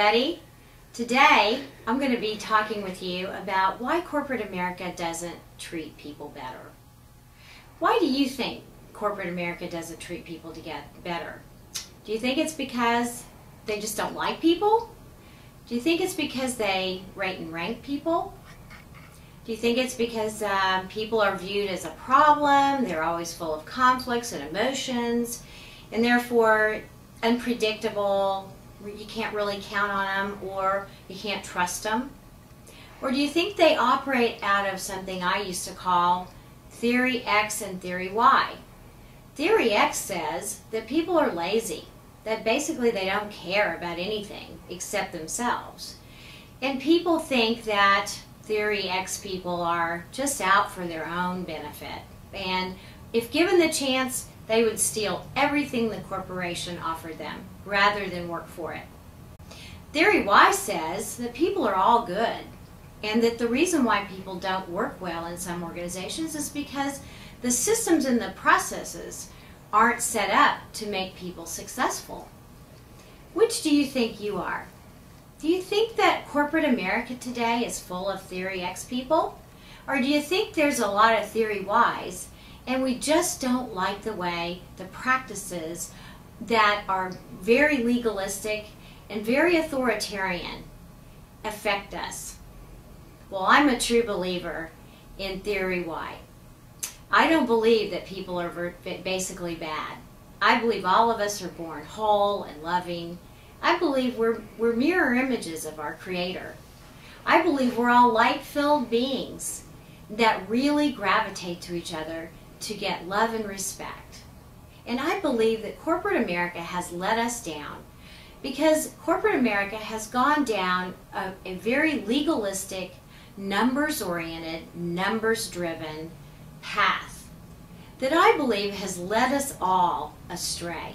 ready? Today, I'm going to be talking with you about why corporate America doesn't treat people better. Why do you think corporate America doesn't treat people better? Do you think it's because they just don't like people? Do you think it's because they rate and rank people? Do you think it's because people are viewed as a problem, they're always full of conflicts and emotions, and therefore unpredictable, you can't really count on them, or you can't trust them? Or do you think they operate out of something I used to call Theory X and Theory Y? Theory X says that people are lazy, that basically they don't care about anything except themselves. And people think that Theory X people are just out for their own benefit. And if given the chance, they would steal everything the corporation offered them rather than work for it. Theory Y says that people are all good, and that the reason why people don't work well in some organizations is because the systems and the processes aren't set up to make people successful. Which do you think you are? Do you think that corporate America today is full of Theory X people? Or do you think there's a lot of Theory Ys, and we just don't like the way the practices that are very legalistic and very authoritarian affect us? Well, I'm a true believer in Theory Y. I don't believe that people are basically bad. I believe all of us are born whole and loving. I believe we're mirror images of our Creator. I believe we're all light-filled beings that really gravitate to each other to get love and respect. And I believe that corporate America has let us down because corporate America has gone down a very legalistic, numbers-oriented, numbers-driven path that I believe has led us all astray.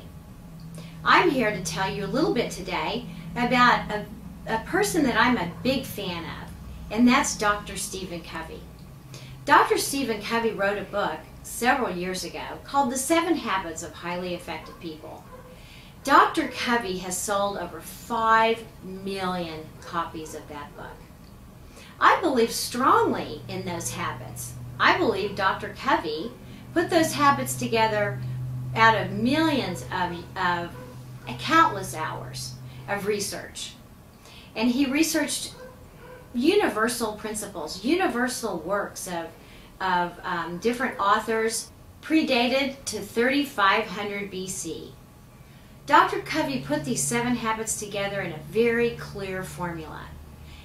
I'm here to tell you a little bit today about a person that I'm a big fan of, and that's Dr. Stephen Covey. Dr. Stephen Covey wrote a book several years ago called The 7 Habits of Highly Effective People. Dr. Covey has sold over 5 million copies of that book. I believe strongly in those habits. I believe Dr. Covey put those habits together out of millions of countless hours of research. And he researched universal principles, universal works of different authors predated to 3500 BC. Dr. Covey put these 7 habits together in a very clear formula.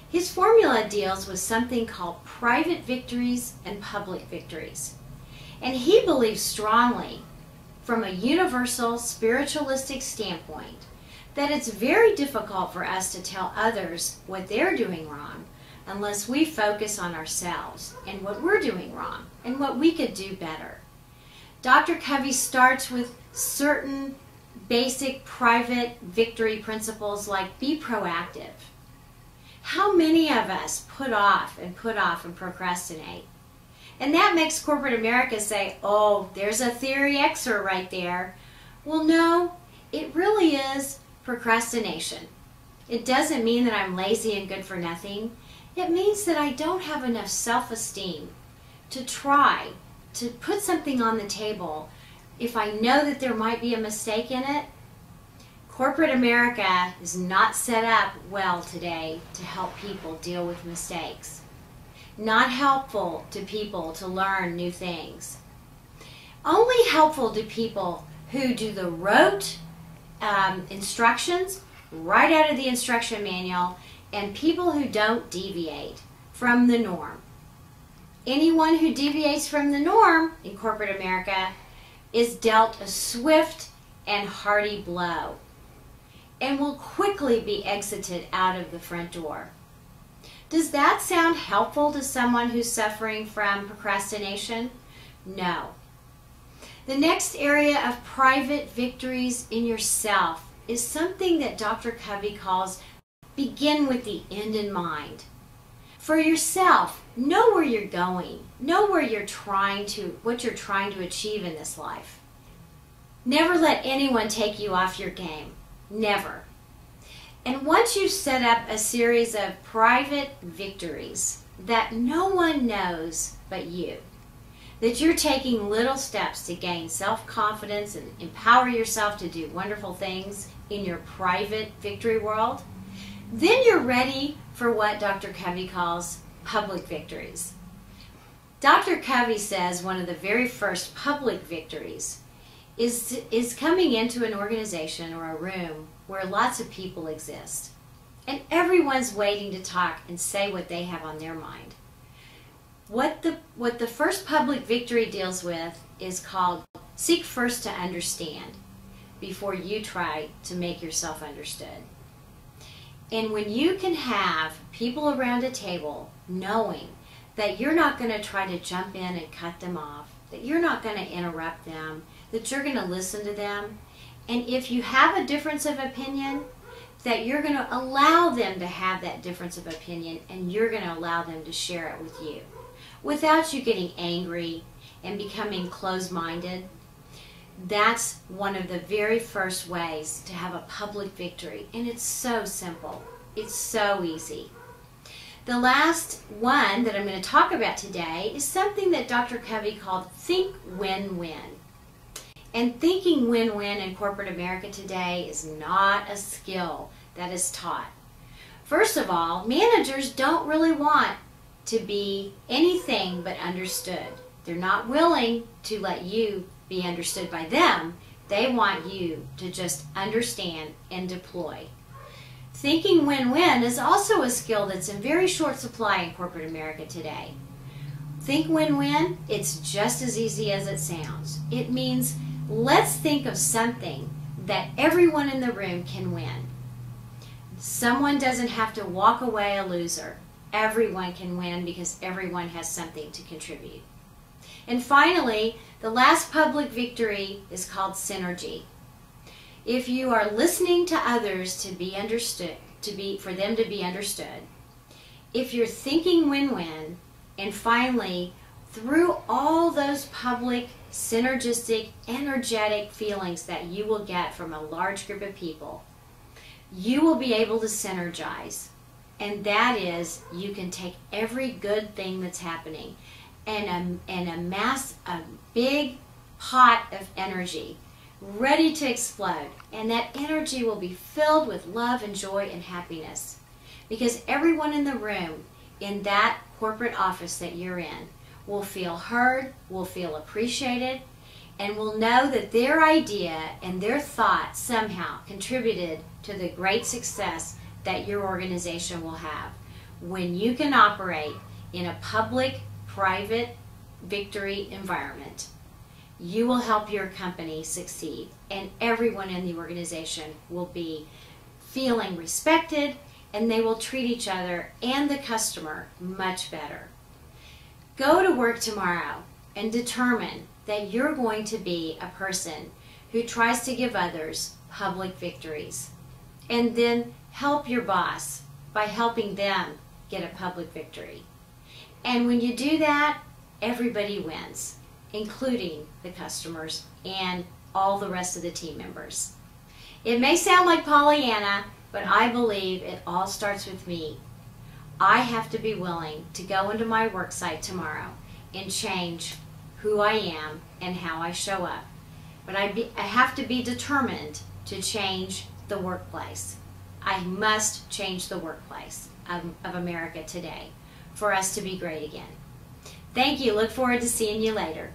His formula deals with something called private victories and public victories. And he believes strongly, from a universal spiritualistic standpoint, that it's very difficult for us to tell others what they're doing wrong unless we focus on ourselves and what we're doing wrong and what we could do better. Dr. Covey starts with certain basic private victory principles like be proactive. How many of us put off and procrastinate? And that makes corporate America say, oh, there's a Theory Xer right there. Well, no, it really is procrastination. It doesn't mean that I'm lazy and good for nothing. It means that I don't have enough self-esteem to try to put something on the table if I know that there might be a mistake in it. Corporate America is not set up well today to help people deal with mistakes. Not helpful to people to learn new things. Only helpful to people who do the rote instructions right out of the instruction manual, and people who don't deviate from the norm. Anyone who deviates from the norm in corporate America is dealt a swift and hearty blow and will quickly be exited out of the front door. Does that sound helpful to someone who's suffering from procrastination? No. The next area of private victories in yourself is something that Dr. Covey calls begin with the end in mind. For yourself, know where you're going. Know where you're what you're trying to achieve in this life. Never let anyone take you off your game. Never. And once you set up a series of private victories that no one knows but you, that you're taking little steps to gain self-confidence and empower yourself to do wonderful things in your private victory world, then you're ready for what Dr. Covey calls public victories. Dr. Covey says one of the very first public victories is coming into an organization or a room where lots of people exist. And everyone's waiting to talk and say what they have on their mind. What the first public victory deals with is called seek first to understand before you try to make yourself understood. And when you can have people around a table knowing that you're not going to try to jump in and cut them off, that you're not going to interrupt them, that you're going to listen to them, and if you have a difference of opinion, that you're going to allow them to have that difference of opinion and you're going to allow them to share it with you without you getting angry and becoming closed-minded. That's one of the very first ways to have a public victory, and it's so simple. It's so easy. The last one that I'm going to talk about today is something that Dr. Covey called think win-win. And thinking win-win in corporate America today is not a skill that is taught. First of all, managers don't really want to be anything but understood. They're not willing to let you be understood by them. They want you to just understand and deploy. Thinking win-win is also a skill that's in very short supply in corporate America today. Think win-win, it's just as easy as it sounds. It means let's think of something that everyone in the room can win. Someone doesn't have to walk away a loser. Everyone can win because everyone has something to contribute. And finally, the last public victory is called synergy. If you are listening to others to be understood, for them to be understood, if you're thinking win-win, and finally, through all those public, synergistic, energetic feelings that you will get from a large group of people, you will be able to synergize. And that is, you can take every good thing that's happening and amass a big pot of energy ready to explode. And that energy will be filled with love and joy and happiness. Because everyone in the room, in that corporate office that you're in, will feel heard, will feel appreciated, and will know that their idea and their thought somehow contributed to the great success that your organization will have. When you can operate in a public, private victory environment, you will help your company succeed, and everyone in the organization will be feeling respected, and they will treat each other and the customer much better. Go to work tomorrow and determine that you're going to be a person who tries to give others public victories, and then help your boss by helping them get a public victory. And when you do that, everybody wins, including the customers and all the rest of the team members. It may sound like Pollyanna, but I believe it all starts with me. I have to be willing to go into my work site tomorrow and change who I am and how I show up. But I have to be determined to change the workplace. I must change the workplace of America today for us to be great again. Thank you. Look forward to seeing you later.